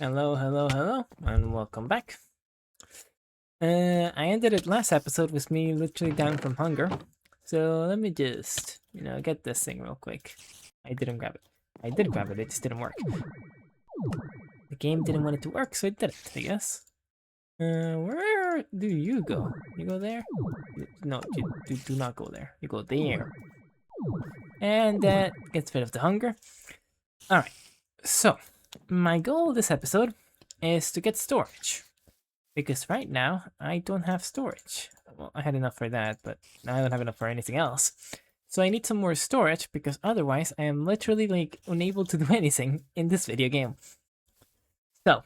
Hello, and welcome back. I ended it last episode with me literally down from hunger. So let me just, get this thing real quick. I didn't grab it. I did grab it, it just didn't work. The game didn't want it to work, so it didn't, I guess. Where do you go? You go there? No, you do not go there. You go there. And that gets rid of the hunger. Alright, so my goal this episode is to get storage. Because right now, I don't have storage. Well, I had enough for that, but now I don't have enough for anything else. So I need some more storage, because otherwise I am literally, unable to do anything in this video game. So,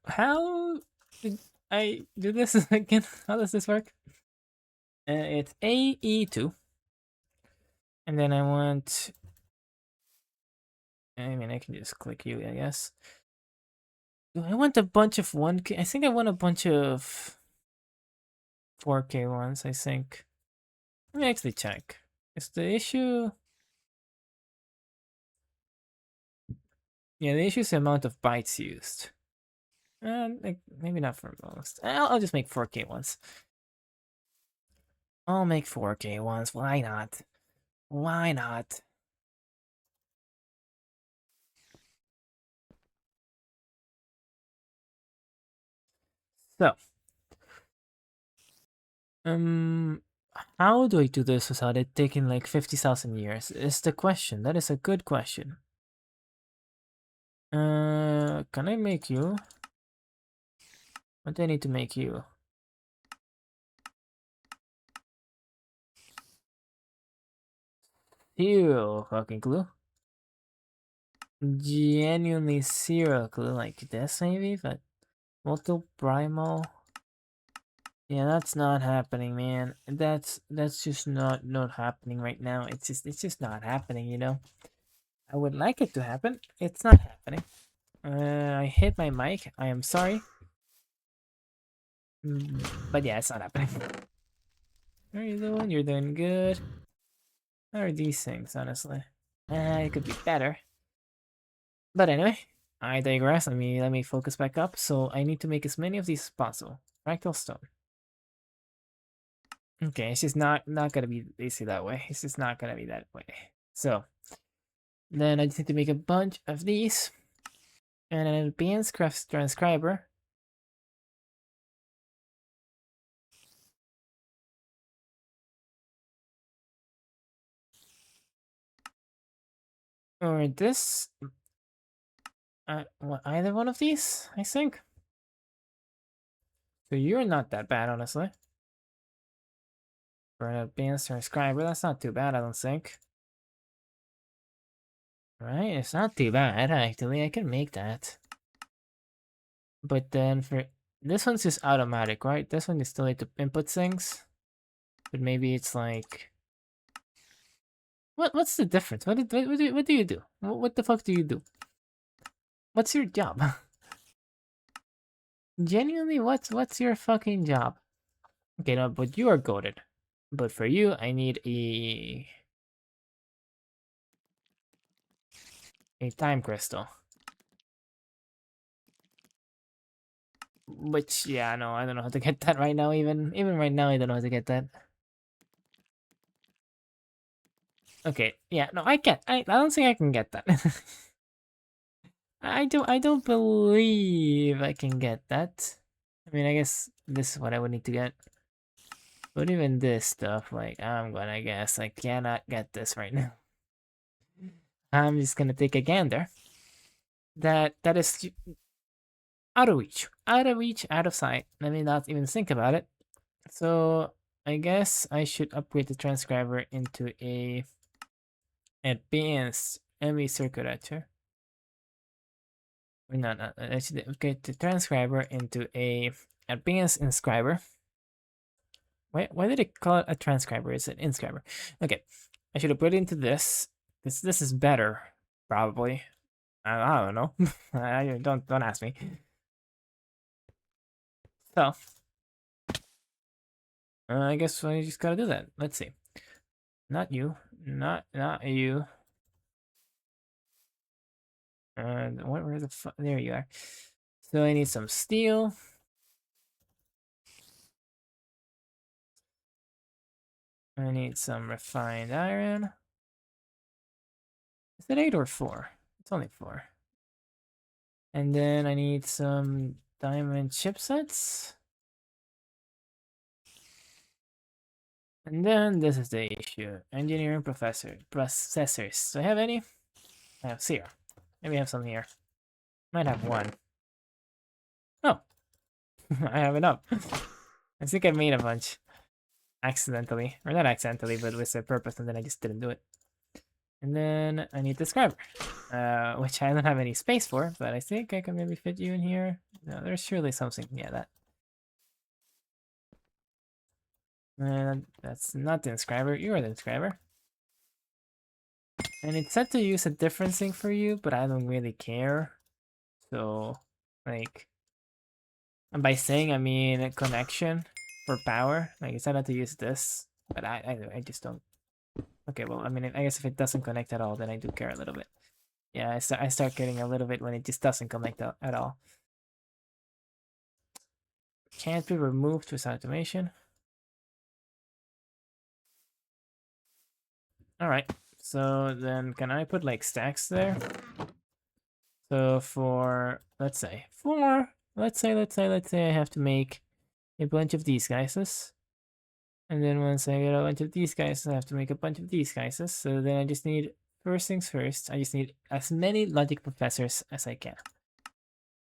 how did I do this again? How does this work? It's AE2. And then I want... I mean, I can just click you, I guess. Do I want a bunch of 1K? I think I want a bunch of 4K ones, I think. Let me actually check. Is the issue... Yeah, the issue is the amount of bytes used. Like, maybe not for most. I'll just make 4K ones. I'll make 4K ones. Why not? Why not? So, how do I do this without it taking like 50,000 years? Is the question. That is a good question. Can I make you? What do I need to make you? Zero fucking clue. Genuinely zero clue, like this maybe, but multiple primal. Yeah, that's not happening, man. That's just not happening right now. It's just not happening, you know. I would like it to happen. It's not happening. I hit my mic. I am sorry. But yeah, it's not happening. How are you doing? You're doing good. How are these things, honestly? It could be better. But anyway, I digress. Let me focus back up. So I need to make as many of these as possible. Fractal stone. Okay, it's just not gonna be basically that way. It's just not gonna be that way. So then I just need to make a bunch of these and an advanced craft transcriber. Or this. Either one of these, I think. So you're not that bad, honestly. For an advanced transcriber, that's not too bad, I don't think. Right? It's not too bad, actually. I can make that. But then for... This one's just automatic, right? This one you still need to input things. But maybe it's like... What's the difference? What do you do? What the fuck do you do? What's your job? Genuinely, what's your fucking job? Okay, no, but you are goated. But for you, I need a time crystal. Which, yeah, no, I don't know how to get that right now. Even right now, I don't know how to get that. Okay, yeah, no, I can't. I don't think I can get that. I don't believe I can get that. I mean, I guess this is what I would need to get. But even this stuff, like, I'm gonna guess I cannot get this right now. I'm just gonna take a gander. That is out of reach. Out of reach, out of sight. Let me not even think about it. So I guess I should upgrade the transcriber into a advanced ME circuit etcher. No, I should upgrade the transcriber into a advanced inscriber. Why did it call it a transcriber? It's an inscriber. Okay, I should have put it into this. This is better, probably. I don't know. I don't ask me. So, I guess I just gotta do that. Let's see. Not you. Not you. Where the fuck? There you are. So I need some steel. I need some refined iron. Is it 8 or 4? It's only 4. And then I need some diamond chipsets. And then this is the issue. Engineering processors. Do I have any? I have 0. Maybe I have some here. Might have 1. Oh, I have enough. I think I made a bunch accidentally, or not accidentally, but with a purpose, and then I just didn't do it. And then I need the scriber, which I don't have any space for, but I think I can maybe fit you in here. No, there's surely something. Yeah, that. And that's not the inscriber. You are the inscriber. And it's set to use a different thing for you, but I don't really care. So, like, and by saying I mean a connection for power. Like, it's not to use this, but I just don't. Okay, well, I mean, I guess if it doesn't connect at all, then I do care a little bit. Yeah, I start getting a little bit when it just doesn't connect at all. Can't be removed with automation. Alright, so then can I put like stacks there? So for, let's say I have to make a bunch of these guys. And then once I get a bunch of these guys, I have to make a bunch of these guys. So then I just need, first things first, I just need as many logic professors as I can.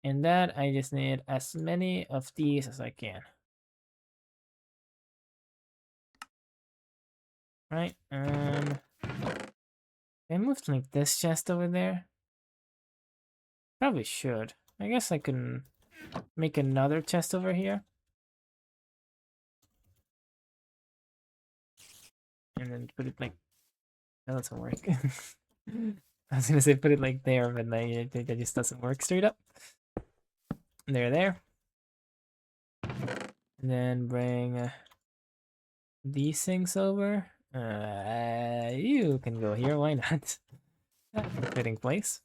And that I just need as many of these as I can. Right, I moved like this chest over there. Probably should. I guess I can make another chest over here. And then put it like, that doesn't work. I was gonna say put it like there, but like, that just doesn't work straight up. There. And then bring these things over. You can go here, why not? That's a fitting place.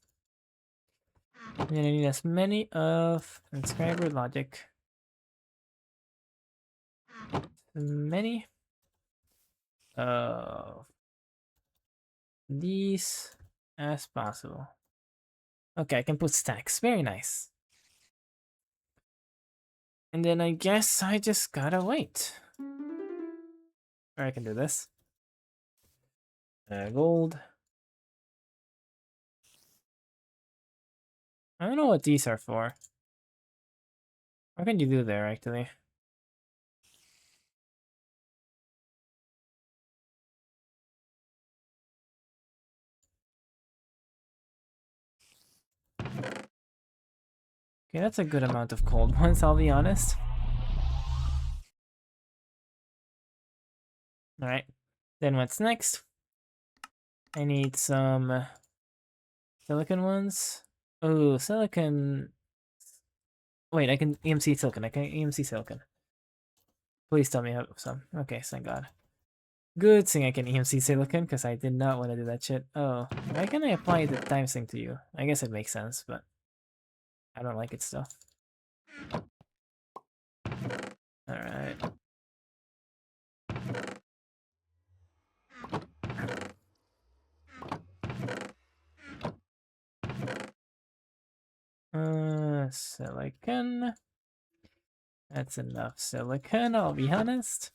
And then I need as many of inscriber logic. Many of these as possible. Okay, I can put stacks. Very nice. And then I guess I just gotta wait. Or I can do this. Gold. I don't know what these are for. What can you do there, actually? Okay, that's a good amount of cold ones, I'll be honest. Alright. Then what's next? I need some silicon ones. Oh, silicon. Wait, I can EMC silicon. I can EMC silicon. Please tell me I have some. Okay, thank God. Good thing I can EMC silicon, because I did not want to do that shit. Oh, why can I apply the time sync to you? I guess it makes sense, but I don't like it still. Alright. Silicon. That's enough silicon, I'll be honest.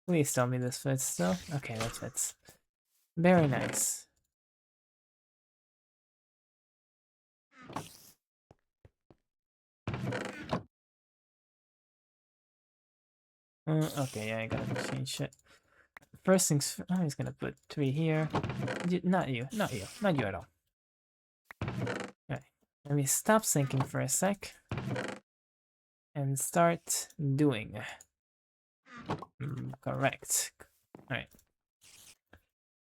Please tell me this fits still. Okay, that fits. Very nice. Okay, yeah, I gotta change it. First things, I'm just gonna put 3 here. Not you at all. Okay, let me stop syncing for a sec and start doing. Correct. Alright.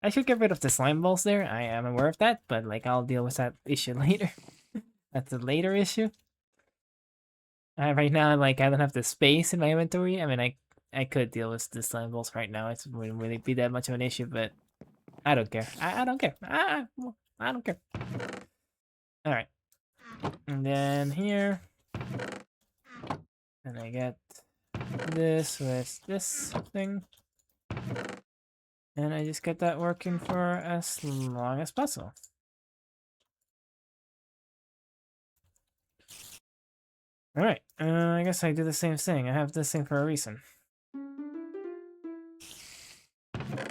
I should get rid of the slime balls there. I am aware of that, but like I'll deal with that issue later. That's a later issue. Right now, like I don't have the space in my inventory. I mean, I could deal with this levels right now. It wouldn't really be that much of an issue, but I don't care. I don't care. I don't care. All right. And then here, and I get this with this thing. And I just get that working for as long as possible. Alright, I guess I do the same thing. I have this thing for a reason.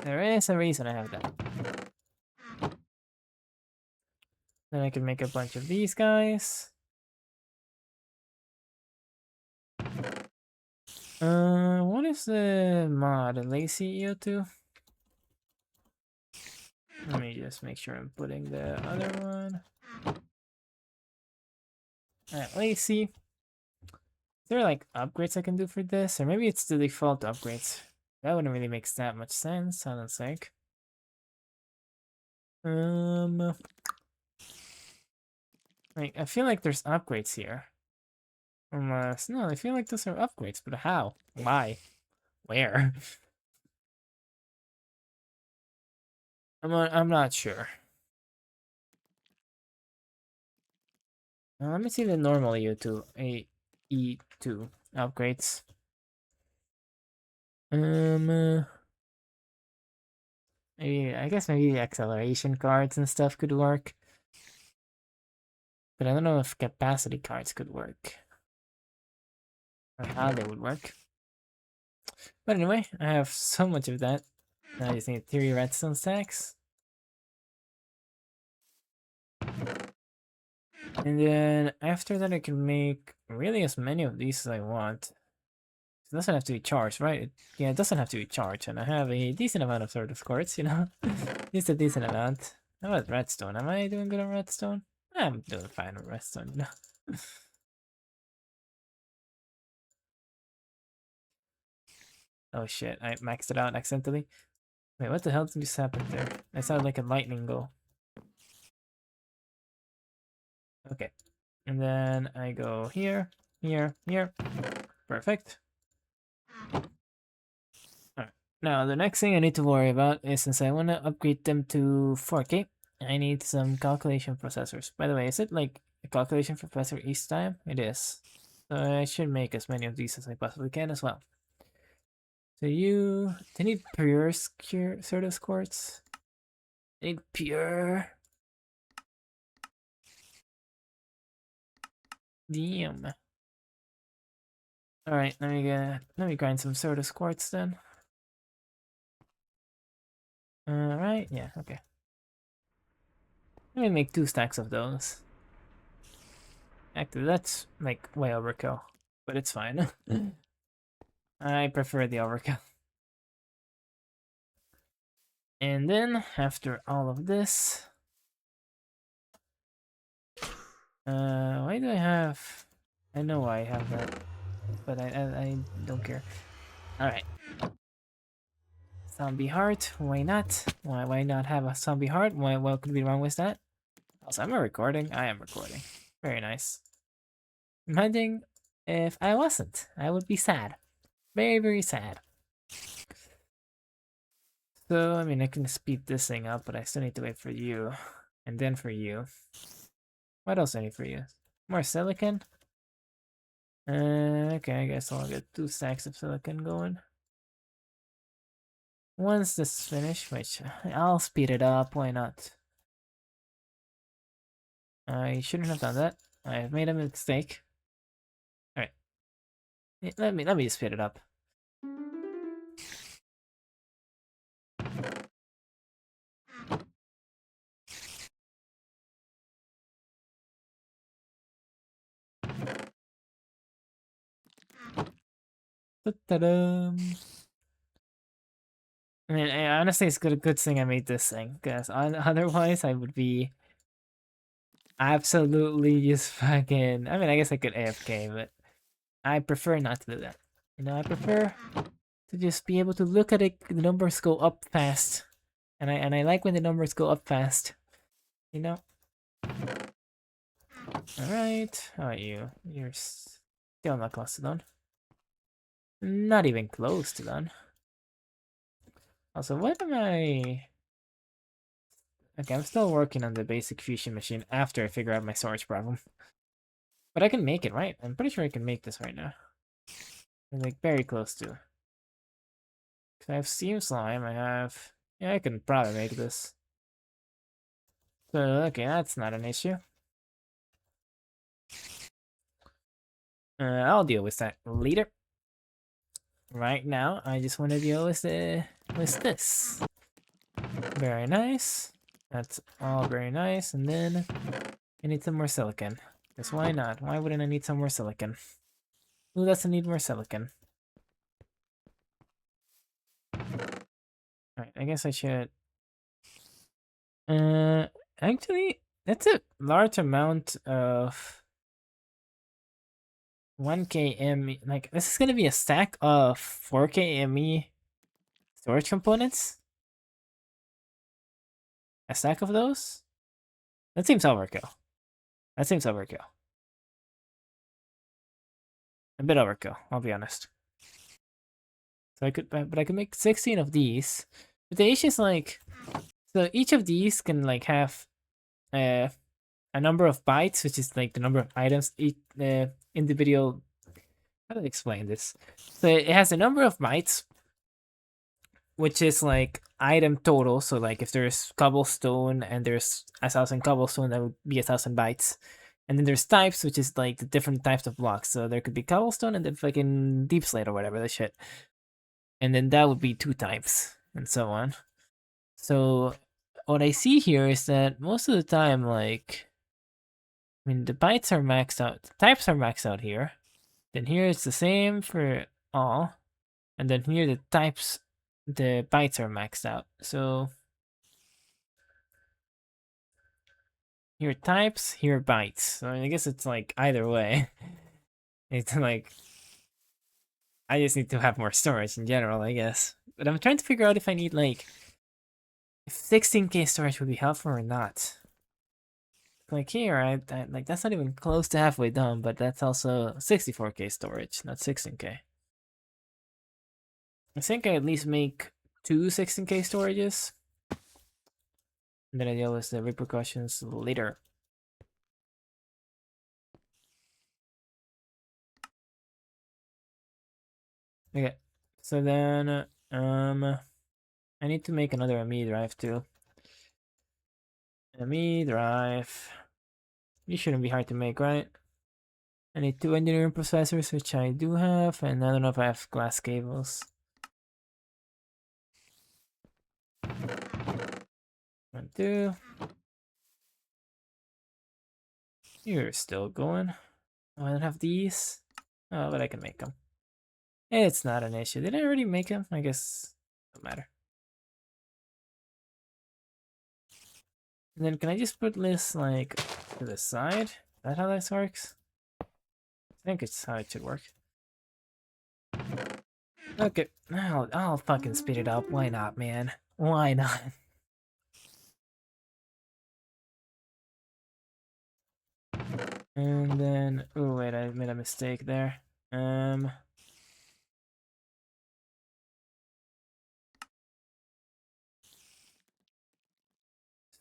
There is a reason I have that. Then I can make a bunch of these guys. What is the mod? Lazy EO2? Let me just make sure I'm putting the other one. Alright, Lazy. Is there like upgrades I can do for this? Or maybe it's the default upgrades. That wouldn't really make that much sense, I don't think. Like, I feel like there's upgrades here. Unless, no, I feel like those are upgrades, but how? Why? Where? I'm not sure. Let me see the normal E2 E2 upgrades. Maybe I guess maybe the acceleration cards and stuff could work, but I don't know if capacity cards could work or how they would work. But anyway, I have so much of that. Now I just need 3 redstone stacks. And then after that I can make really as many of these as I want. It doesn't have to be charged, right? Yeah, it doesn't have to be charged, and I have a decent amount of sort of quartz, you know? Just a decent amount. How about redstone? Am I doing good on redstone? I'm doing fine on redstone, you know? Oh shit, I maxed it out accidentally. Wait, what the hell just happened there? I saw like a lightning go. Okay. And then I go here, here, here. Perfect. Alright. Now, the next thing I need to worry about is since I want to upgrade them to 4K, I need some calculation processors. By the way, is it like a calculation processor each time? It is. So I should make as many of these as I possibly can as well. So they need pure sort of quartz. They need pure. Damn. All right, let me grind some sort of quartz then. All right, yeah, okay. Let me make 2 stacks of those. Actually, that's like way overkill, but it's fine. I prefer the overkill. And then after all of this, why do I have? I know why I have that, but I don't care. All right. Zombie heart, why not? Why not have a zombie heart? What could be wrong with that? Also, am I recording? I am recording. Very nice. Imagine if I wasn't. I would be sad. Very, very sad. So, I mean, I can speed this thing up, but I still need to wait for you. And then for you. What else I need for you? More silicon? Okay, I guess I'll get 2 stacks of silicon going. Once this is finished, which I'll speed it up, why not? I shouldn't have done that. I have made a mistake. Alright. Let me speed it up. Ta-da! I mean, honestly, it's good thing I made this thing, because otherwise I would be absolutely just fucking. I mean, I guess I could AFK, but I prefer not to do that. You know, I prefer to just be able to look at it, the numbers go up fast, and I like when the numbers go up fast. You know. All right, how about you? You're still not close to done. Not even close to done. Also, what am I... Okay, I'm still working on the basic fusion machine after I figure out my storage problem. But I can make it, right? I'm pretty sure I can make this right now. I'm like very close to. 'Cause I have steam slime, I have... Yeah, I can probably make this. So, okay, that's not an issue. I'll deal with that later. Right now, I just want to deal with this. Very nice. That's all very nice. And then I need some more silicon. Because why not? Why wouldn't I need some more silicon? Who doesn't need more silicon? Alright, I guess I should... Actually, that's a large amount of 1K ME. Like, this is gonna be a stack of 4K ME storage components? A stack of those? That seems overkill. That seems overkill. A bit overkill, I'll be honest. So I could, but I could make 16 of these. But the issue is like, so each of these can like have a number of bytes, which is like the number of items each individual. How do I explain this? So it has a number of bytes, which is like item total. So like if there's cobblestone and there's 1,000 cobblestone, that would be 1,000 bytes. And then there's types, which is like the different types of blocks. So there could be cobblestone and then fucking deep slate or whatever the shit. And then that would be 2 types, and so on. So what I see here is that most of the time, like, I mean, the bytes are maxed out, the types are maxed out here. Then here it's the same for all. And then here the types, the bytes are maxed out. So here types, here bytes. So I guess it's like either way. It's like, I just need to have more storage in general, I guess. But I'm trying to figure out if I need like, if 16K storage would be helpful or not. Like here, I like that's not even close to halfway done, but that's also 64K storage, not 16K. I think I at least make 2 16K storages. And then I deal with the repercussions later. Okay, so then I need to make another ME drive too. ME drive. These shouldn't be hard to make, right? I need 2 engineering processors, which I do have, and I don't know if I have glass cables. 1, 2. You're still going. Oh, I don't have these. Oh, but I can make them. It's not an issue. Did I already make them? I guess no matter. And then can I just put this like to the side? Is that how this works? I think it's how it should work. Okay, I'll fucking speed it up. Why not, man? Why not? And then, oh wait, I made a mistake there. And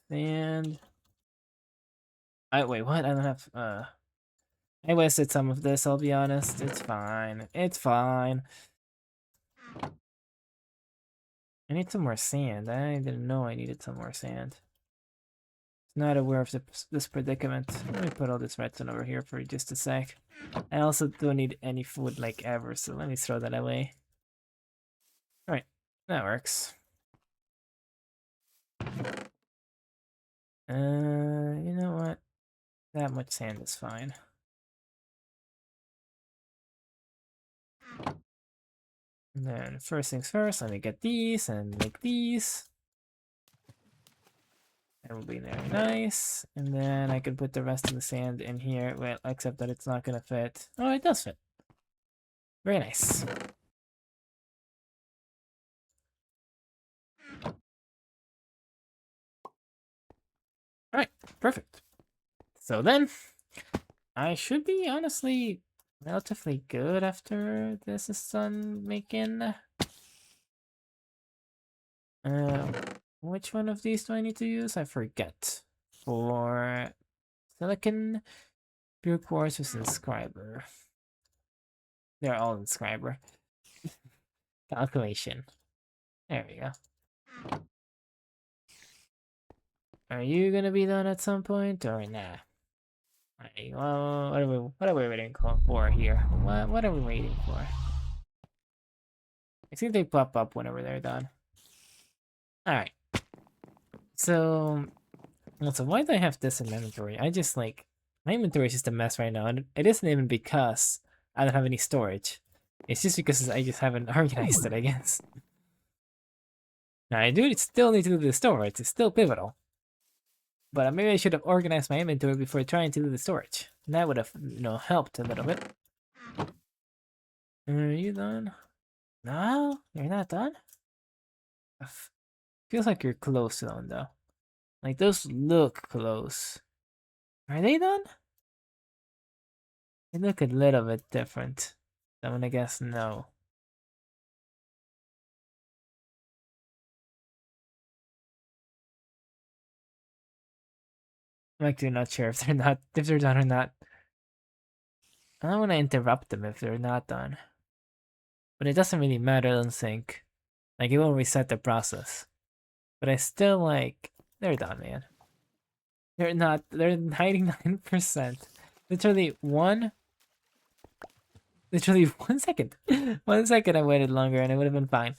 wait, what? I don't have I wasted some of this, I'll be honest. It's fine. It's fine. I need some more sand. I didn't know I needed some more sand. Not aware of this predicament. Let me put all this redstone over here for just a sec. I also don't need any food like ever, so let me throw that away. Alright, that works. You know what? That much sand is fine. And then first things first, let me get these and make these. That will be very nice. And then I can put the rest of the sand in here, well, except that it's not gonna fit. Oh, it does fit. Very nice. Alright, perfect. So then, I should be honestly relatively good after this is done making. Which one of these do I need to use? I forget. For silicon, pure quartz is inscriber. They're all inscriber. Calculation. There we go. Are you gonna be done at some point or nah? Alright, well, what are we waiting for here? What are we waiting for? I think they pop up whenever they're done. Alright. So also, why do I have this in my inventory? I just like my inventory is just a mess right now, and it isn't even because I don't have any storage. It's just because I just haven't organized it, I guess. Now I do still need to do the storage, it's still pivotal. But maybe I should have organized my inventory before trying to do the storage. And that would have, helped a little bit. Are you done? No? You're not done? Feels like you're close to them, though. Like, those look close. Are they done? They look a little bit different. I'm gonna guess no. I'm actually not sure if they're done or not. I don't want to interrupt them if they're not done. But it doesn't really matter, I don't think. Like, it won't reset the process. But I still, like, they're done, man. They're not, they're 99%. Literally 1 second. 1 second I waited longer and it would have been fine.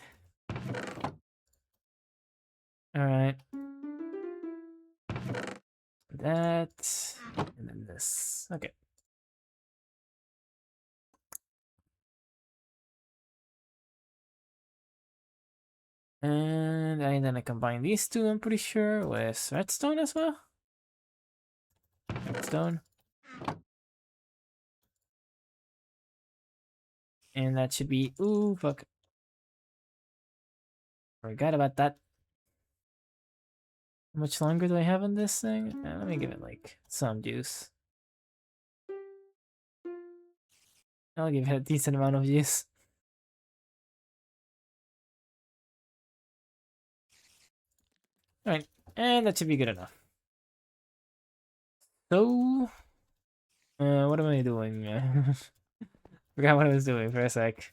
Alright. That, and then this. Okay. And then I combine these two, I'm pretty sure, with redstone as well. Redstone. And that should be, ooh, fuck. Forgot about that. How much longer do I have on this thing? Let me give it, like, some juice. I'll give it a decent amount of juice. Alright, and that should be good enough. So, what am I doing? Forgot what I was doing for a sec.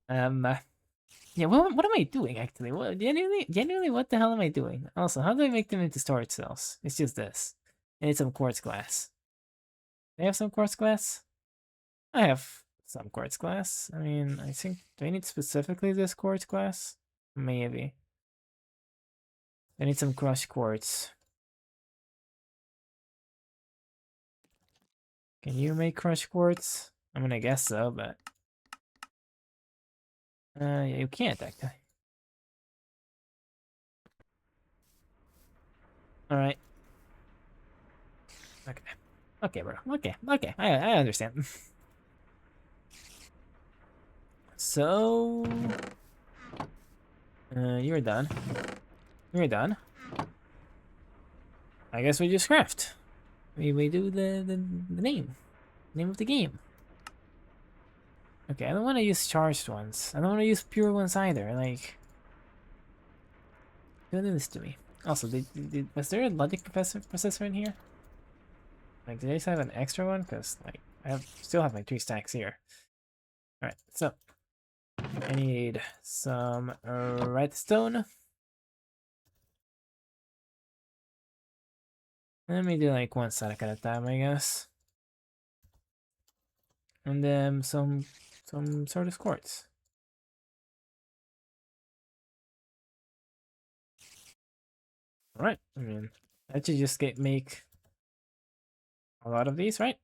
Yeah, what am I doing actually? What, genuinely, what the hell am I doing? Also, how do I make them into storage cells? It's just this. I need some quartz glass. Do I have some quartz glass? I have some quartz glass. I mean, I think, do I need specifically this quartz glass? Maybe. I need some crushed quartz. Can you make crushed quartz? I'm gonna guess so, but... yeah, you can't actually. Alright. Okay. Okay, bro. Okay. I understand. So... you're done. You're done. I guess we just craft. We do the name of the game. Okay, I don't want to use charged ones. I don't want to use pure ones either. Like, don't do this to me. Also, was there a logic processor in here? Like, did I just have an extra one? Cause like still have my 3 stacks here. All right, so I need some redstone. Let me do like 1 stack at a time, I guess. And then some sort of quartz. All right, I mean, that should just make a lot of these, right?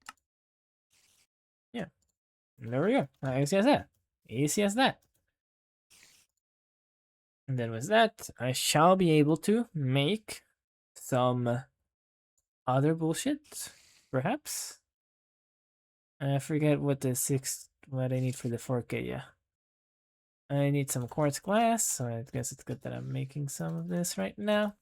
Yeah. And there we go. Easy as that. Easy as that. And then with that, I shall be able to make some other bullshit, perhaps. I forget what what I need for the 4K, yeah. I need some quartz glass, so I guess it's good that I'm making some of this right now.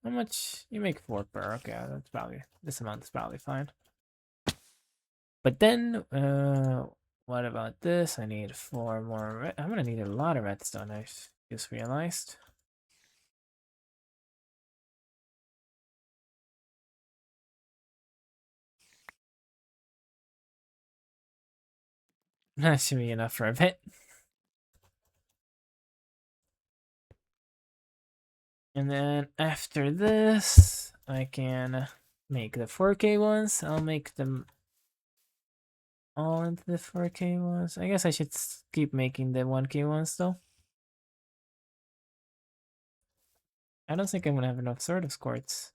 How much? You make 4 per, okay, this amount is probably fine. But then, what about this? I need 4 more. I'm gonna need a lot of redstone. I just realized. That should be enough for a bit. And then after this, I can make the 4K ones. I'll make them all into the 4K ones. I guess I should keep making the 1K ones though. I don't think I'm gonna have enough Sword of Quartz.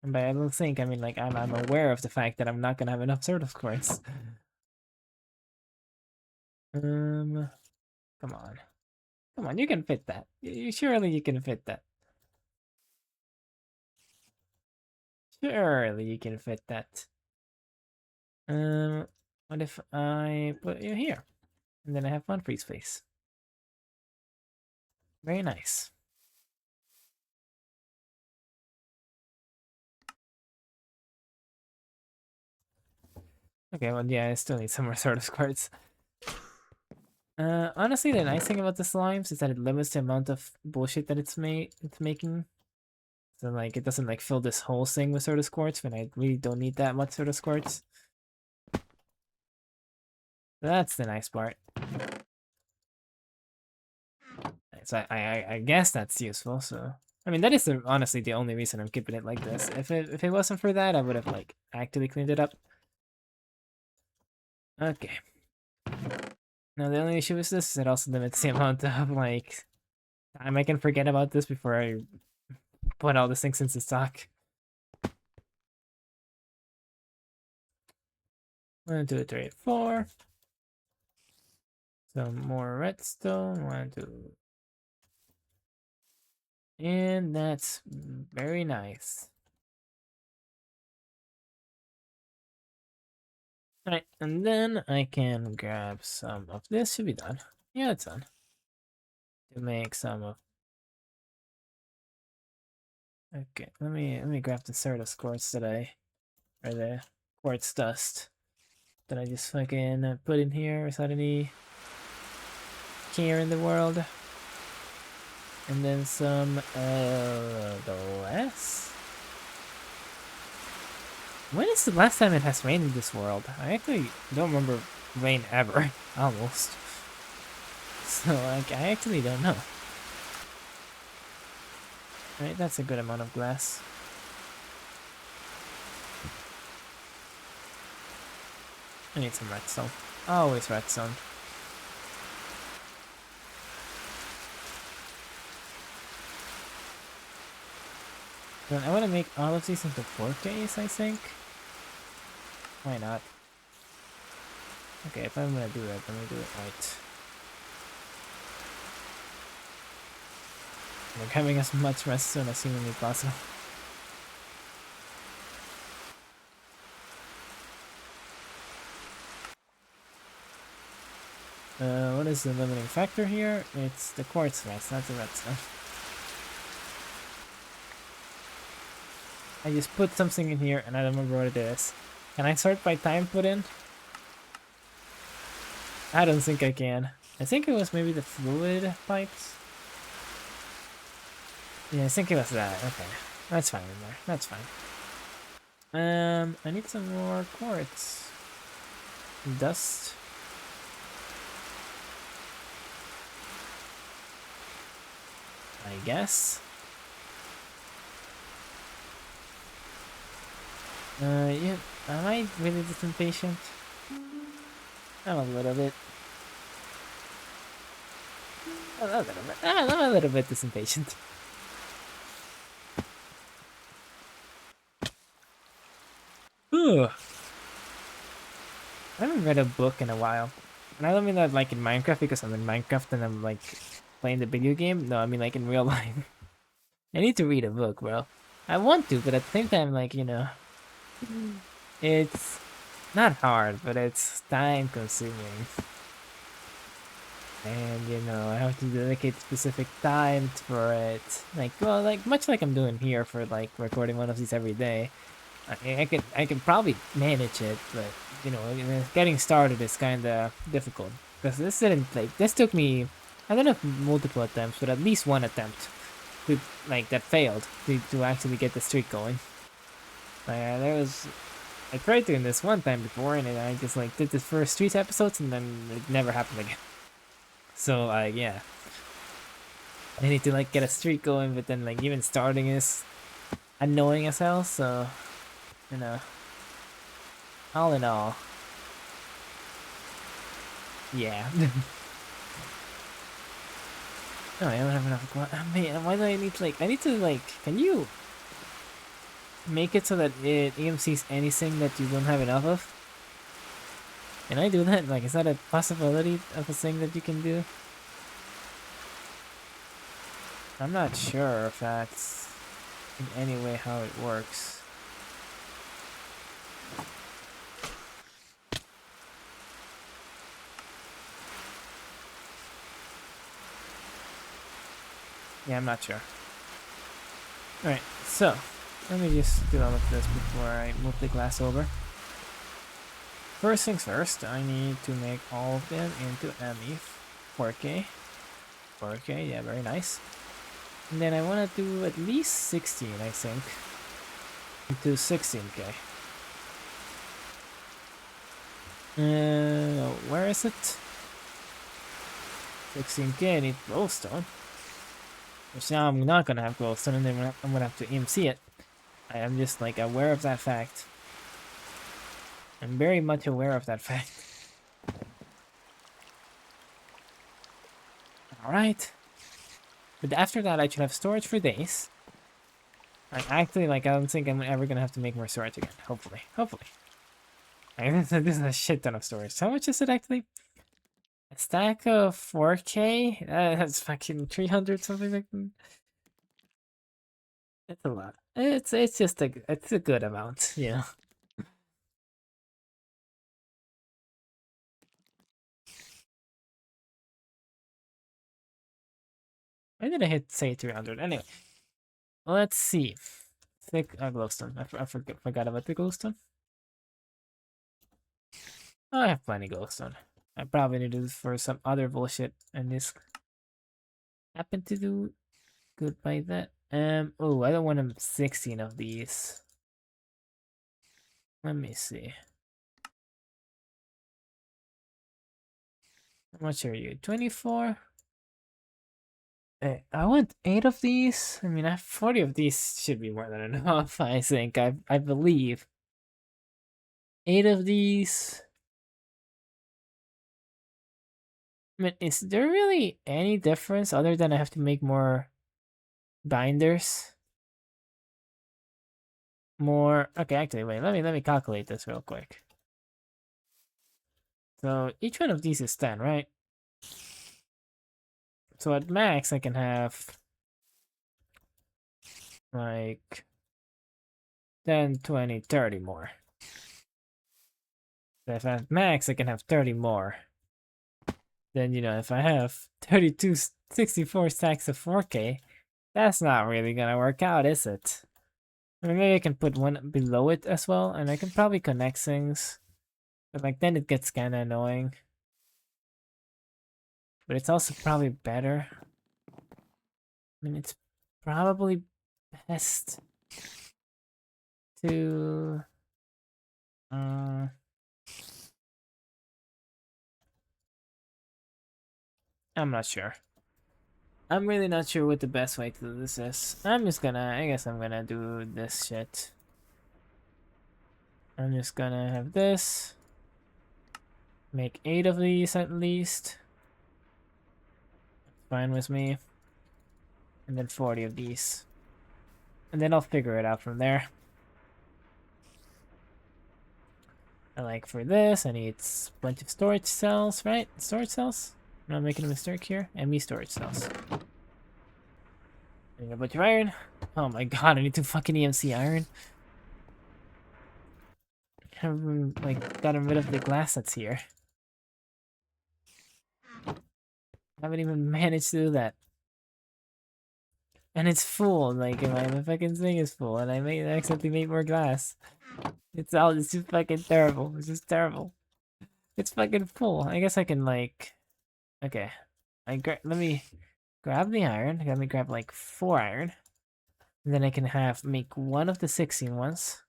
And by I don't think, I mean like I'm aware of the fact that I'm not gonna have enough Sword of Quartz. Come on. Come on, you can fit that. Surely you can fit that. Surely you can fit that. What if I put you here? And then I have one free space. Very nice. Okay, well, yeah, I still need some more Sword of Quartz. Honestly, the nice thing about the slimes is that it limits the amount of bullshit that it's making. So, like, it doesn't, like, fill this whole thing with Sword of Quartz when I really don't need that much Sword of Quartz. That's the nice part. So I guess that's useful, so... I mean, that is honestly the only reason I'm keeping it like this. If it wasn't for that, I would have, like, actively cleaned it up. Okay. Now, the only issue with this is it also limits the amount of, like, time I can forget about this before I put all the things into stock. 1, 2, 3, 4. Some more redstone. 1, 2. And that's very nice. Alright, and then I can grab some of this. Should be done. Yeah, it's done. To make some of... Okay, let me grab the Certus quartz that or the quartz dust that I just fucking put in here without any care in the world. And then some glass. When is the last time it has rained in this world? I actually don't remember rain ever, almost. So, like, I actually don't know. Right, that's a good amount of glass. I need some redstone. Always redstone. Then I want to make all of these into 4Ks, I think. Why not? Okay, if I'm gonna do that, let me do it right. I'm having as much redstone as humanly possible. What is the limiting factor here? It's the quartz mass, not the redstone. I just put something in here and I don't remember what it is. Can I sort by time put in? I don't think I can. I think it was maybe the fluid pipes. Yeah, I think it was that. Okay. That's fine in there. That's fine. I need some more quartz. Dust. I guess. Yeah. Am I really this impatient? I'm a little bit. I'm a little bit impatient. Ugh. I haven't read a book in a while. And I don't mean that like in Minecraft because I'm in Minecraft and I'm like playing the video game. No, I mean like in real life. I need to read a book, bro. I want to, but at the same time, like, you know, it's not hard, but it's time consuming. And, you know, I have to dedicate specific time for it. Like, well, like, much like I'm doing here for, like, recording one of these every day. I can probably manage it, but you know, getting started is kind of difficult because this didn't like this took me, I don't know if multiple attempts, but at least one attempt to like that failed to actually get the streak going. There was I tried doing this one time before, and then I just like did the first 3 episodes, and then it never happened again. So yeah, I need to like get a streak going, but then like even starting is annoying as hell. So you know, all in all, yeah. No, I don't have enough. Man, why do I need like? I need to like. Can you make it so that it EMCs anything that you don't have enough of? Can I do that? Like, is that a possibility of a thing that you can do? I'm not sure if that's in any way how it works. Yeah, I'm not sure. Alright, so let me just do all of this before I move the glass over. First things first, I need to make all of them into ME 4K. 4K, yeah, very nice. And then I want to do at least 16, I think, into 16K. Where is it? 16K, I need glowstone. Which now I'm not gonna have glowstone, and then I'm gonna have to EMC it. I am just like aware of that fact. I'm very much aware of that fact. Alright. But after that, I should have storage for days. Actually, like, I don't think I'm ever gonna have to make more storage again. Hopefully. Hopefully. This is a shit ton of storage. How much is it actually? A stack of 4K? That's fucking 300 something like that. It's a lot. It's just it's a good amount, you know. Why did I hit say 300? Anyway, let's see. Thick glowstone. I forgot about the glowstone. Oh, I have plenty glowstone. I probably need this for some other bullshit, and this happened to do good by that. Oh, I don't want 16 of these. Let me see. How much are you? 24? I want 8 of these. I mean, I have 40 of these should be more than enough, I think. I believe. 8 of these. I mean, is there really any difference other than I have to make more binders? More. Okay, actually, wait. Let me calculate this real quick. So each one of these is 10, right? So at max, I can have like 10, 20, 30 more. So if at max, I can have 30 more. Then, you know, if I have 32, 64 stacks of 4K, that's not really gonna work out, is it? I mean, maybe I can put one below it as well, and I can probably connect things. But like then it gets kinda annoying. But it's also probably better. I mean, it's probably best to I'm not sure. I'm really not sure what the best way to do this is. I guess I'm gonna do this shit. I'm just gonna have this. Make 8 of these at least. Fine with me. And then 40 of these. And then I'll figure it out from there. And like for this, I need a bunch of storage cells, right? Storage cells? I'm not making a mistake here. ME storage cells. And a bunch of iron. Oh my god, I need to fucking EMC iron. I haven't like gotten rid of the glass that's here. I haven't even managed to do that. And it's full, like my fucking thing is full, and I accidentally made more glass. It's just fucking terrible. It's just terrible. It's fucking full. I guess I can like. Okay, let me grab the iron. Let me grab like 4 iron, and then I can make one of the 16 ones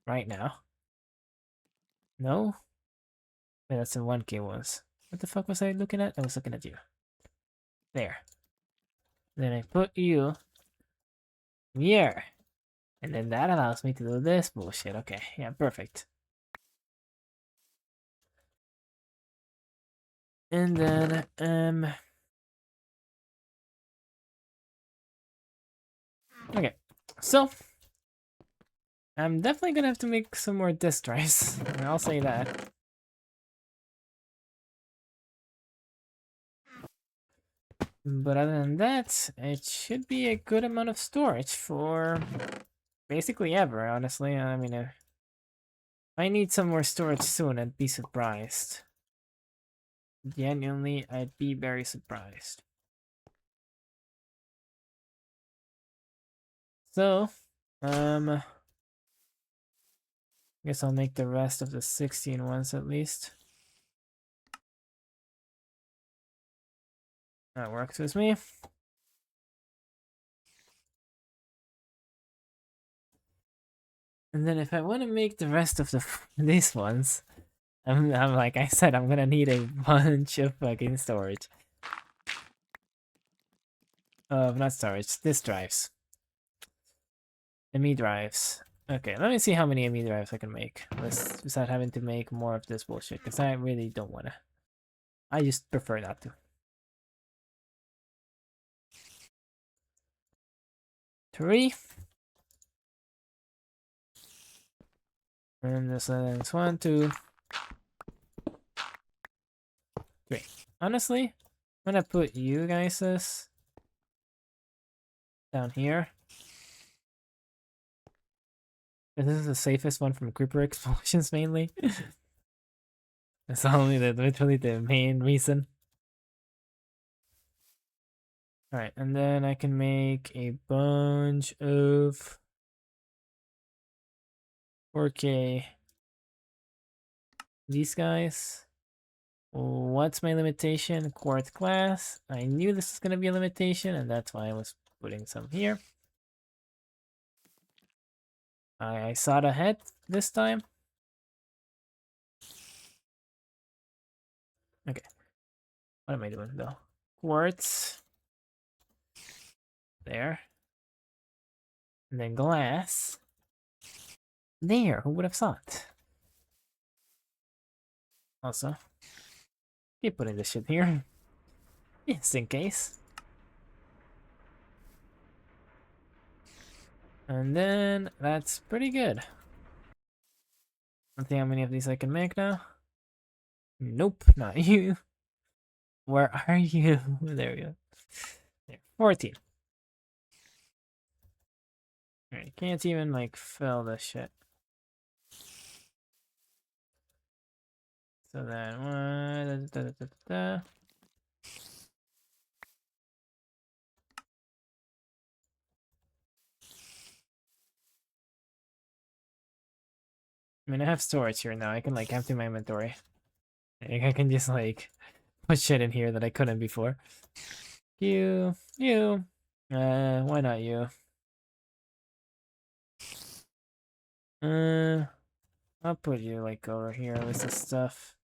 right now. No, wait, that's the 1K ones. What the fuck was I looking at? I was looking at you. There. Then I put you here. And then that allows me to do this bullshit. Okay, yeah, perfect. And then, okay. So, I'm definitely gonna have to make some more disk drives. I'll say that. But other than that, it should be a good amount of storage for basically ever, honestly. I mean, if I need some more storage soon, I'd be surprised. Genuinely, I'd be very surprised. So, I guess I'll make the rest of the 16 ones at least. That works with me. And then if I want to make the rest of these ones, I'm like I said, I'm gonna need a bunch of fucking storage. Not storage, disk drives. ME drives. Okay, let me see how many ME drives I can make. Let's without having to make more of this bullshit, because I really don't wanna. I just prefer not to. 3. And this is 1, 2, 3. Honestly, I'm gonna put you guys down here. This is the safest one from creeper explosions mainly. That's literally the main reason. Alright, and then I can make a bunch of 4K. These guys. What's my limitation? Quartz glass. I knew this was gonna be a limitation, and that's why I was putting some here. I saw it ahead this time. Okay. What am I doing though? Quartz. There. And then glass. There, who would have thought? Also, keep putting this shit here. Just in case. And then that's pretty good. Let's see how many of these I can make now. Nope, not you. Where are you? There we go. There, 14. Alright, can't even like fill this shit. So then I mean, I have storage here now. I can like empty my inventory. I can just like put shit in here that I couldn't before. You. Why not you? I'll put you like over here with this stuff.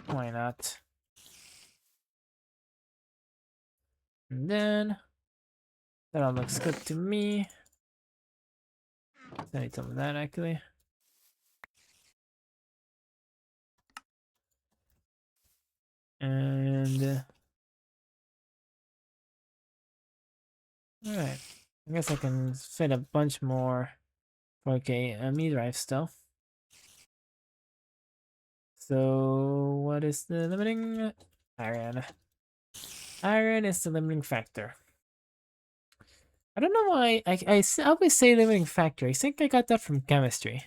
Why not? And then that all looks good to me. I need some of that actually. And alright. I guess I can fit a bunch more 4K ME drive stuff. So what is the limiting? Iron. Iron is the limiting factor. I don't know why I always say limiting factor. I think I got that from chemistry.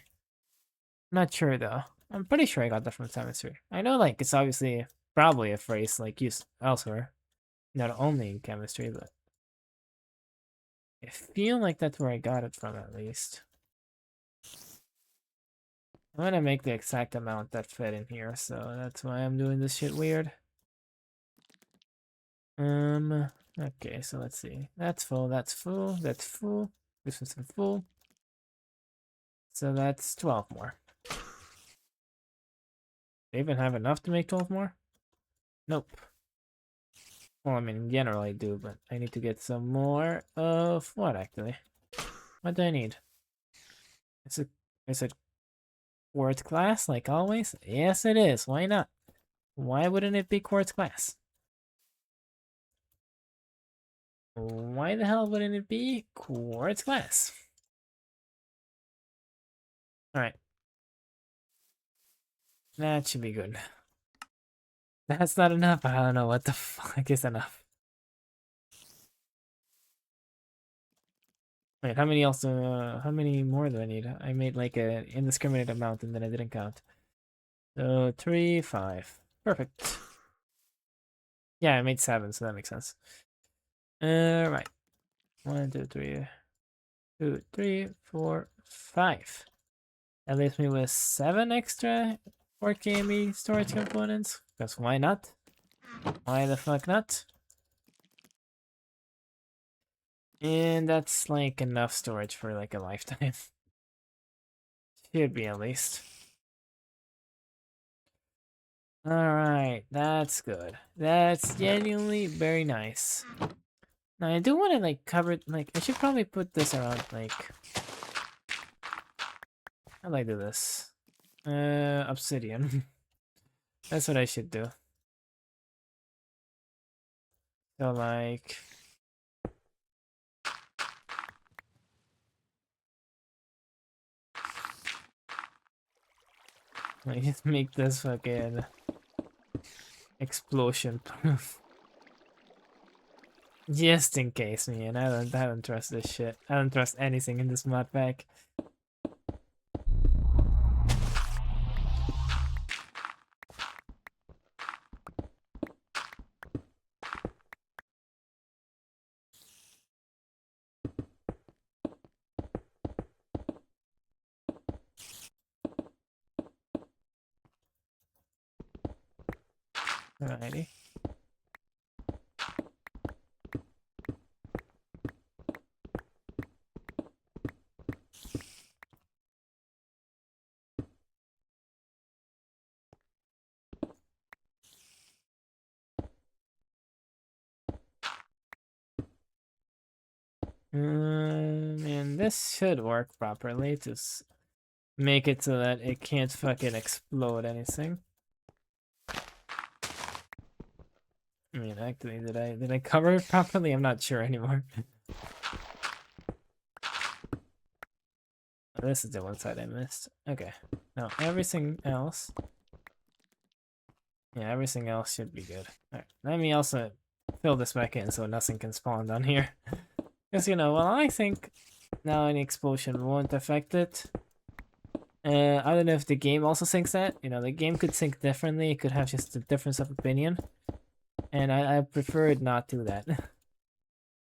Not sure though. I'm pretty sure I got that from chemistry. I know like it's obviously probably a phrase like used elsewhere. Not only in chemistry, but I feel like that's where I got it from, at least. I'm gonna make the exact amount that fit in here, so that's why I'm doing this shit weird. Okay, so let's see. That's full, that's full, that's full. This one's full. So that's 12 more. They even have enough to make 12 more? Nope. Well, I mean, in general I do, but I need to get some more of what, actually? What do I need? Is it quartz glass, like always? Yes, it is. Why not? Why wouldn't it be quartz glass? Why the hell wouldn't it be quartz glass? Alright. That should be good. That's not enough. I don't know what the fuck is enough. Wait, how many more do I need? I made like an indiscriminate amount and then I didn't count. So 3, 5. Perfect. Yeah, I made 7, so that makes sense. Right. 1, 2, 3. 2, 3, 4, 5. That leaves me with 7 extra 4K storage components. Because why not? Why the fuck not? And that's like enough storage for like a lifetime. Should be at least. Alright, that's good. That's genuinely very nice. Now I do want to like cover it, like I should probably put this around like, how do I do this? Obsidian. That's what I should do. So like, just make this fucking explosion proof. Just in case, man. I don't trust this shit. I don't trust anything in this mod pack. Alrighty. And this should work properly to make it so that it can't fucking explode anything. I mean, actually, did I cover it properly? I'm not sure anymore. Oh, this is the one side I missed. Okay. Now everything else. Yeah, everything else should be good. Alright, let me also fill this back in so nothing can spawn down here. Because, you know, well, I think now any explosion won't affect it. I don't know if the game also thinks that. You know, the game could think differently. It could have just a difference of opinion. And I prefer it not to that.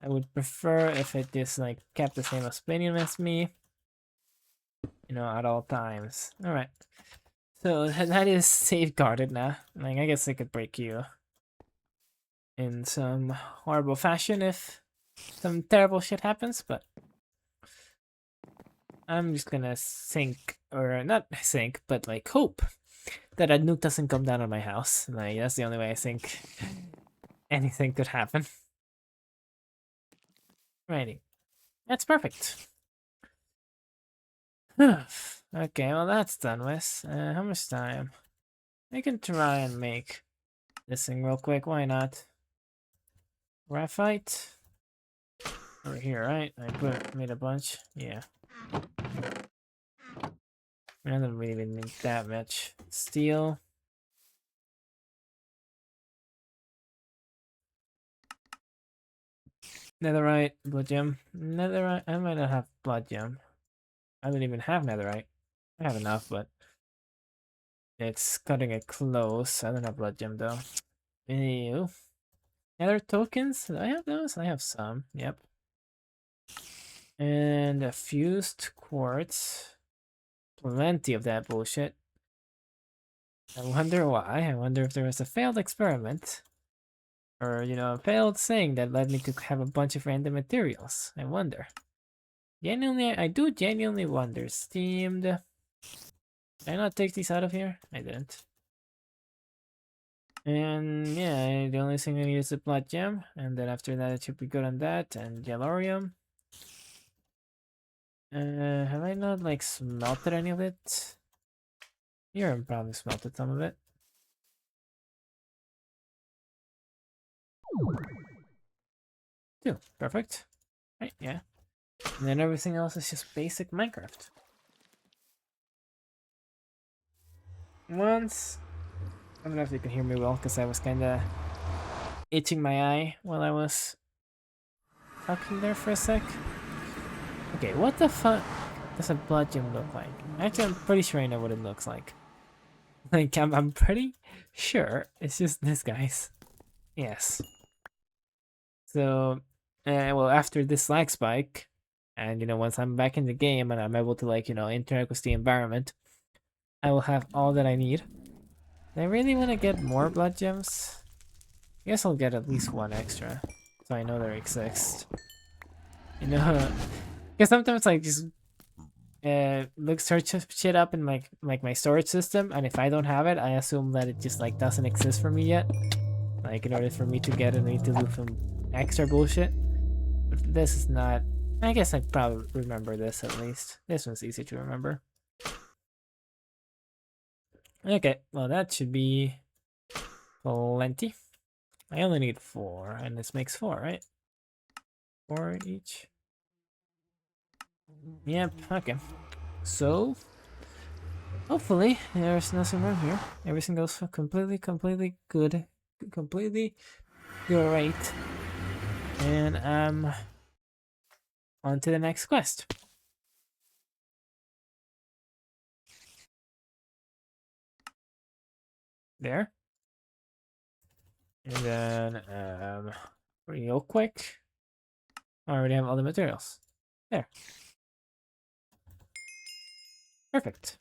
I would prefer if it just, like, kept the same opinion as me. You know, at all times. Alright. So that is safeguarded now. Like, I guess I could break you in some horrible fashion if some terrible shit happens, but I'm just gonna think, or not think, but like hope that a nuke doesn't come down on my house. Like, that's the only way I think anything could happen. Righty. That's perfect. Okay, well that's done with. How much time? I can try and make this thing real quick, why not? Graphite? Over here, right? Made a bunch. Yeah. I don't really need that much. Steel. Netherite, blood gem. Netherite, I might not have blood gem. I don't even have netherite. I have enough, but it's cutting it close. I don't have blood gem though. Ew. Nether tokens? Do I have those? I have some. Yep. And a fused quartz. Plenty of that bullshit. I wonder why. I wonder if there was a failed experiment. Or, you know, a failed thing that led me to have a bunch of random materials. I wonder. Genuinely, I do genuinely wonder. Steamed. Did I not take these out of here? I didn't. And yeah, the only thing I need is a blood gem. And then after that, it should be good on that. And yellorium. Have I not, like, smelted any of it? Here, I probably smelted some of it. Two. Perfect. Right, yeah. And then everything else is just basic Minecraft. Once... I don't know if you can hear me well, because I was kinda itching my eye while I was talking there for a sec. Okay, what the fuck does a blood gem look like? Actually, I'm pretty sure I know what it looks like. Like, I'm pretty sure it's just this, guys. Yes. So, well, after this lag spike, and, you know, once I'm back in the game and I'm able to, like, you know, interact with the environment, I will have all that I need. I really want to get more blood gems. I guess I'll get at least one extra, so I know they exist. You know, because sometimes I just search shit up in my storage system, and if I don't have it, I assume that it just like doesn't exist for me yet. Like in order for me to get it, I need to do some extra bullshit. But this is not. I guess I probably remember this at least. This one's easy to remember. Okay, well that should be plenty. I only need 4, and this makes 4, right? 4 each. Yep, okay. So, hopefully, there's nothing wrong here. Everything goes completely good. Completely great. And, on to the next quest. There. And then, real quick. I already have all the materials. There. Perfect.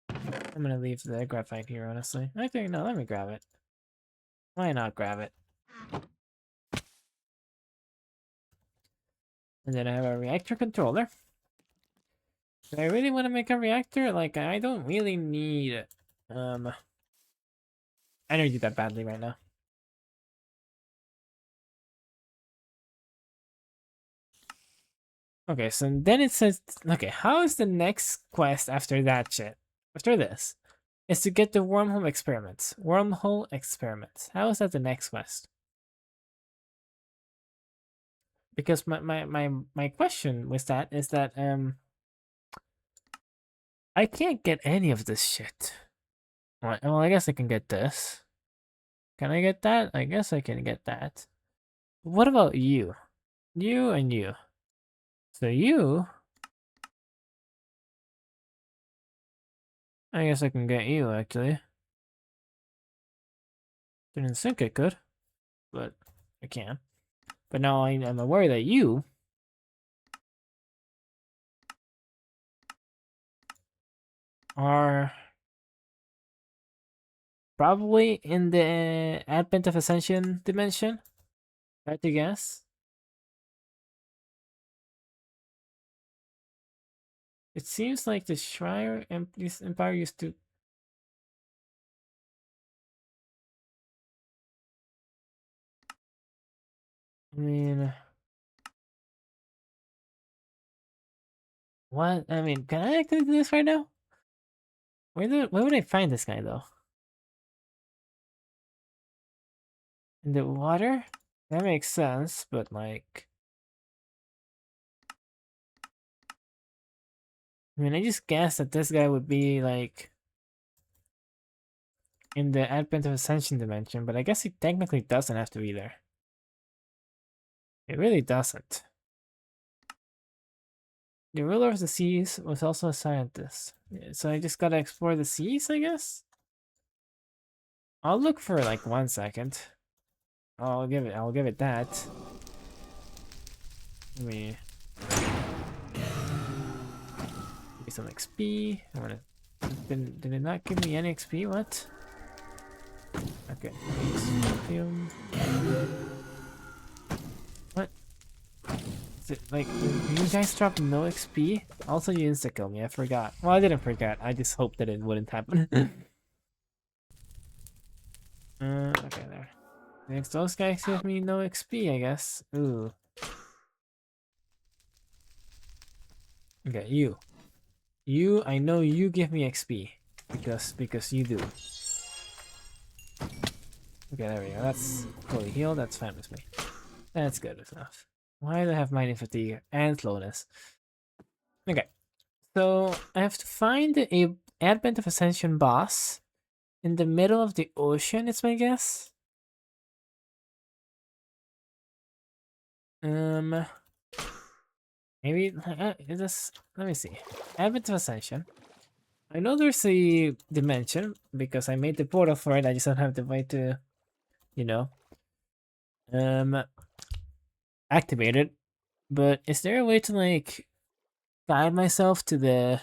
I'm gonna leave the graphite here, honestly. Actually, no, let me grab it. Why not grab it? And then I have a reactor controller. Do I really want to make a reactor? Like, I don't really need, energy that badly right now. Okay, so then it says, okay, how is the next quest after that shit? After this? Is to get the wormhole experiments. Wormhole experiments. How is that the next quest? Because my question with that is that, I can't get any of this shit. Well, I guess I can get this. Can I get that? I guess I can get that. What about you? You and you. So you... I guess I can get you, actually. Didn't think I could, but I can. But now I'm aware that you... are... probably in the Advent of Ascension dimension. I had to guess. It seems like the Shire Empire used to... I mean... What? I mean, can I actually do this right now? Where would I find this guy, though? In the water? That makes sense, but like... I mean, I just guessed that this guy would be like... in the Advent of Ascension dimension, but I guess he technically doesn't have to be there. It really doesn't. The ruler of the seas was also a scientist. So I just gotta explore the seas, I guess? I'll look for like 1 second. I'll give it that. Let me some XP. I wanna... Did it not give me any XP? What? Okay. What? Is it like, do you guys drop no XP? Also, you insta-kill me, I forgot. Well, I didn't forget, I just hoped that it wouldn't happen. Okay, there. Next, those guys give me no XP, I guess. Ooh. Okay, you. You, I know you give me XP. Because you do. Okay, there we go. That's fully healed, that's fine with me. That's good enough. Why do I have mining fatigue and slowness? Okay. So I have to find a Advent of Ascension boss in the middle of the ocean, it's my guess. Maybe let me see. Advent of Ascension. I know there's a dimension because I made the portal for it. I just don't have the way to, you know, activate it. But is there a way to like guide myself to the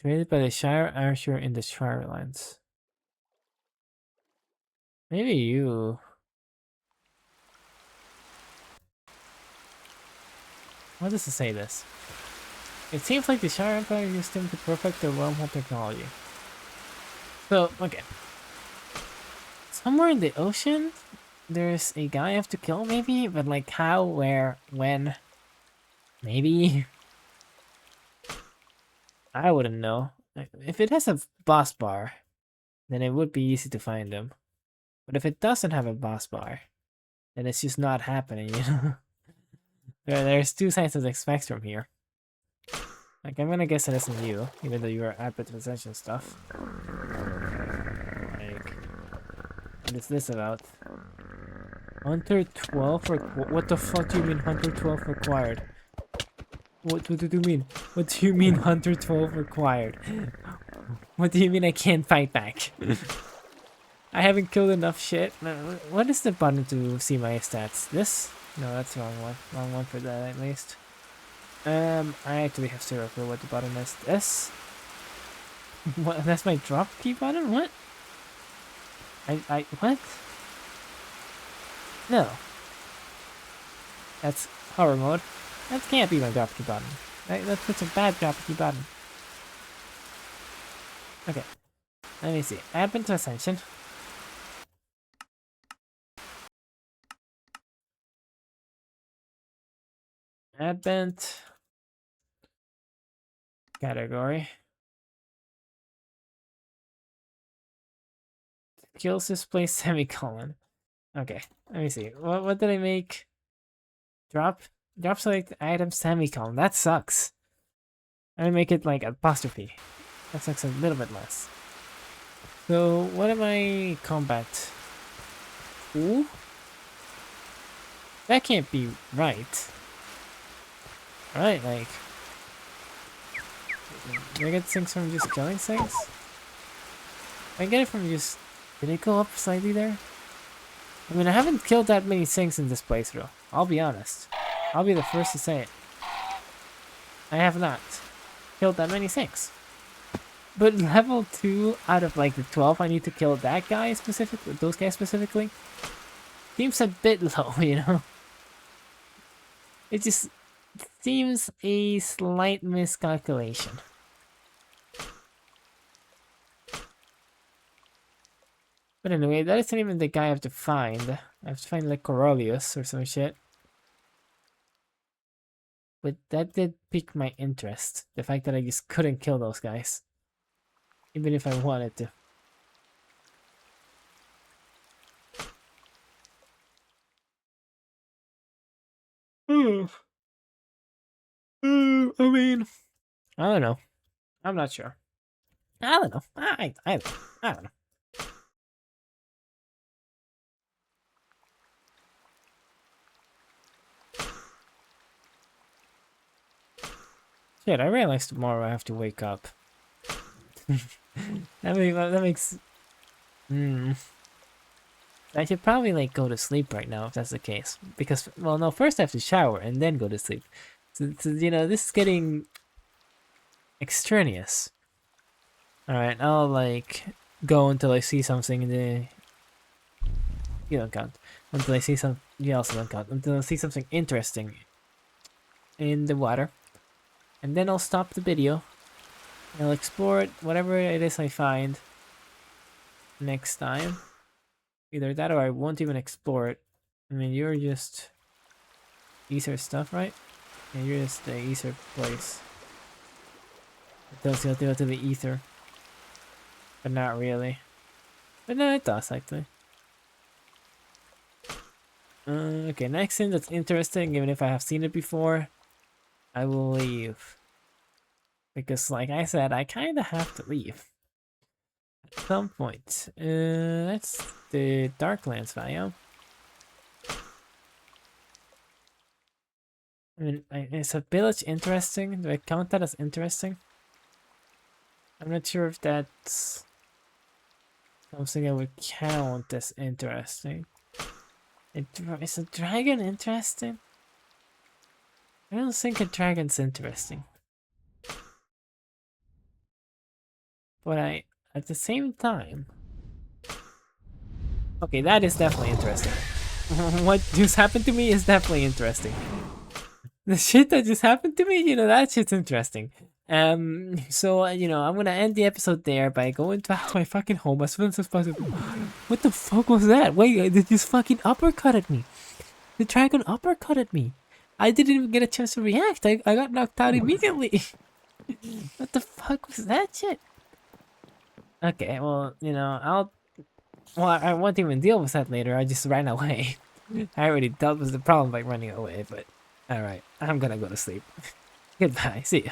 created by the Shire Archer in the Shire Lands? Maybe you. How does it say this? It seems like the Shire Empire used him to perfect their wormhole technology. So, okay. Somewhere in the ocean, there's a guy I have to kill, maybe? But like how, where, when? Maybe? I wouldn't know. If it has a boss bar, then it would be easy to find him. But if it doesn't have a boss bar, then it's just not happening, you know? There's two sides of the spectrum here. Like, I'm gonna guess it isn't you, even though you are at possession stuff. Like, what is this about? Hunter 12 what the fuck do you mean Hunter 12 required? What do you mean? What do you mean Hunter 12 required? What do you mean I can't fight back? I haven't killed enough shit. What is the button to see my stats? This? No, that's the wrong one. Wrong one for that at least. I actually have zero clue what the button is. This? What? That's my drop key button? What? What? No. That's horror mode. That can't be my drop key button. That's a bad drop key button. Okay. Let me see. Advent to Ascension. Advent. Category. Kills display semicolon. Okay. Let me see. What did I make? Drop select item semicolon. That sucks. I make it like apostrophe. That sucks a little bit less. So what am I combat? Ooh? That can't be right. Right, like do I get things from just killing things? I get it from just did it go up slightly there? I mean I haven't killed that many things in this playthrough. I'll be honest. I'll be the first to say it. I have not killed that many things. But level 2 out of like the 12 I need to kill that guy specifically, those guys specifically, seems a bit low, you know? It just seems a slight miscalculation. But anyway, that isn't even the guy I have to find. I have to find like Corolius or some shit. But that did pique my interest. The fact that I just couldn't kill those guys. Even if I wanted to. I mean, I don't know. I'm not sure. I don't know. I don't know. Shit, I realize tomorrow I have to wake up. that makes. I should probably like go to sleep right now if that's the case. Because, well, no, first I have to shower and then go to sleep. So you know, this is getting extraneous. Alright, I'll like go until I see something in the... You don't count. Until I see some... You also don't count. Until I see something interesting in the water. And then I'll stop the video. I'll explore it, whatever it is I find next time. Either that or I won't even explore it. I mean, you're just Ether stuff, right? Yeah, you're just the Ether place. It tells you how to go to the Ether. But not really. But no, it does actually. Okay, next thing that's interesting, even if I have seen it before, I will leave. Because like I said, I kinda have to leave. At some point. That's the Darklands biome. I mean, is a village interesting? Do I count that as interesting? I'm not sure if that's something I would count as interesting. Is a dragon interesting? I don't think a dragon's interesting. But at the same time... Okay, that is definitely interesting. What just happened to me is definitely interesting. The shit that just happened to me, you know, that shit's interesting. So, you know, I'm gonna end the episode there by going back to my fucking home as soon as possible. What the fuck was that? Wait, they just fucking uppercutted me. The dragon uppercutted me. I didn't even get a chance to react. I got knocked out immediately. What the fuck was that shit? Okay, well, you know, I won't even deal with that later. I just ran away. I already dealt with the problem by running away, but alright, I'm gonna go to sleep. Goodbye, see ya.